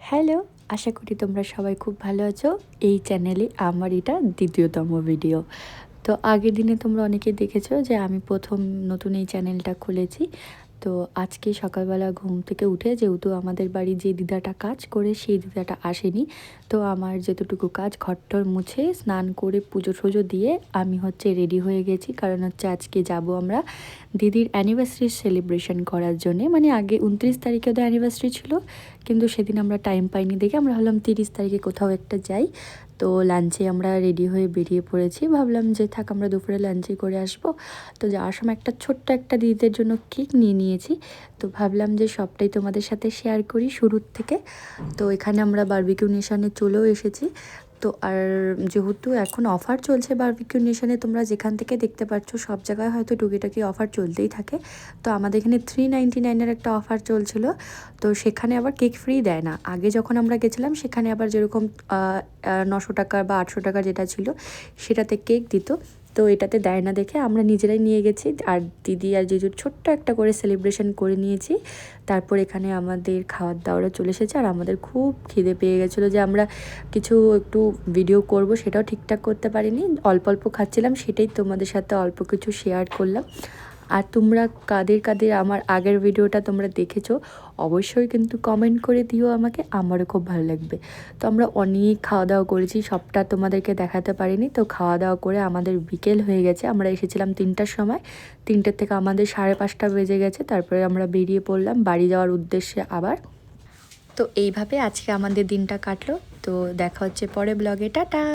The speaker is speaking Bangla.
হ্যালো, আশা করি তোমরা সবাই খুব ভালো আছো। এই চ্যানেলে আমার এটা দ্বিতীয়তম ভিডিও। তো আগের দিনে তোমরা অনেকেই দেখেছো যে আমি প্রথম নতুন এই চ্যানেলটা খুলেছি। তো আজকে সকালবেলা ঘুম থেকে উঠে যেহেতু আমাদের বাড়ি যে দিদাটা কাজ করে সেই দিদাটা আসেনি, তো আমার যেতটুকু কাজ ঘরটর মুছে স্নান করে পুজো টুজো দিয়ে আমি রেডি হয়ে গেছি। কারণ আজকে যাব আমরা দিদির অ্যানিভার্সারি সেলিব্রেশন করার জন্যে। মানে আগে 29 তারিখে ওদের অ্যানিভার্সারি ছিল, কিন্তু সেদিন আমরা টাইম পাইনি দেখে আমরা ভাবলাম 30 তারিখে কোথাও একটা যাই। তো লাঞ্চে আমরা রেডি হয়ে বেরিয়ে পড়েছি, ভাবলাম যে থাক আমরা দুপুরে লাঞ্চে করে আসবো। তো যাওয়ার সময় একটা ছোট্ট একটা দিদিদের জন্য কেক নিয়ে নিয়েছি। তো ভাবলাম যে সবটাই তোমাদের সাথে শেয়ার করি শুরুর থেকে। তো এখানে আমরা বারবিকিউ নেশনে চলেও এসেছি। তো আর যেহেতু এখন অফার চলছে বারবিকিউ নেশনে, তোমরা যেখান থেকে দেখতে পাচ্ছ সব জায়গায় হয়তো টুকিটাকি অফার চলতেই থাকে। তো আমাদের এখানে 399-এর একটা অফার চলছিল। তো সেখানে আবার কেক ফ্রি দেয় না। আগে যখন আমরা গেছিলাম সেখানে আবার যেরকম 900 টাকা বা 800 টাকা যেটা ছিল সেটাতে কেক দিত। তো এটাতে দেয় না দেখে আমরা নিজেরাই নিয়ে গেছি, আর দিদি আর জিজুর ছোট্ট একটা করে সেলিব্রেশন করে নিয়েছি। তারপর এখানে আমাদের খাওয়ার দাওয়ারও চলে এসেছে, আর আমাদের খুব খিদে পেয়ে গেছিলো যে আমরা কিছু একটু ভিডিও করব সেটাও ঠিকঠাক করতে পারিনি। অল্প অল্প খাচ্ছিলাম, সেটাই তোমাদের সাথে অল্প কিছু শেয়ার করলাম। আর তোমরা কাদের কাদের আমার আগের ভিডিওটা তোমরা দেখেছো অবশ্যই কিন্তু কমেন্ট করে দিও আমাকে, আমারও খুব ভালো লাগবে। তো আমরা অনেক খাওয়া দাওয়া করেছি, সবটা তোমাদেরকে দেখাতে পারিনি। তো খাওয়া দাওয়া করে আমাদের বিকেল হয়ে গেছে, আমরা এসেছিলাম 3টার সময়। 3টের থেকে আমাদের 5:30 বেজে গেছে। তারপরে আমরা বেরিয়ে পড়লাম বাড়ি যাওয়ার উদ্দেশ্যে আবার। তো এইভাবে আজকে আমাদের দিনটা কাটলো। তো দেখা হচ্ছে পরে ব্লগে, টাটা।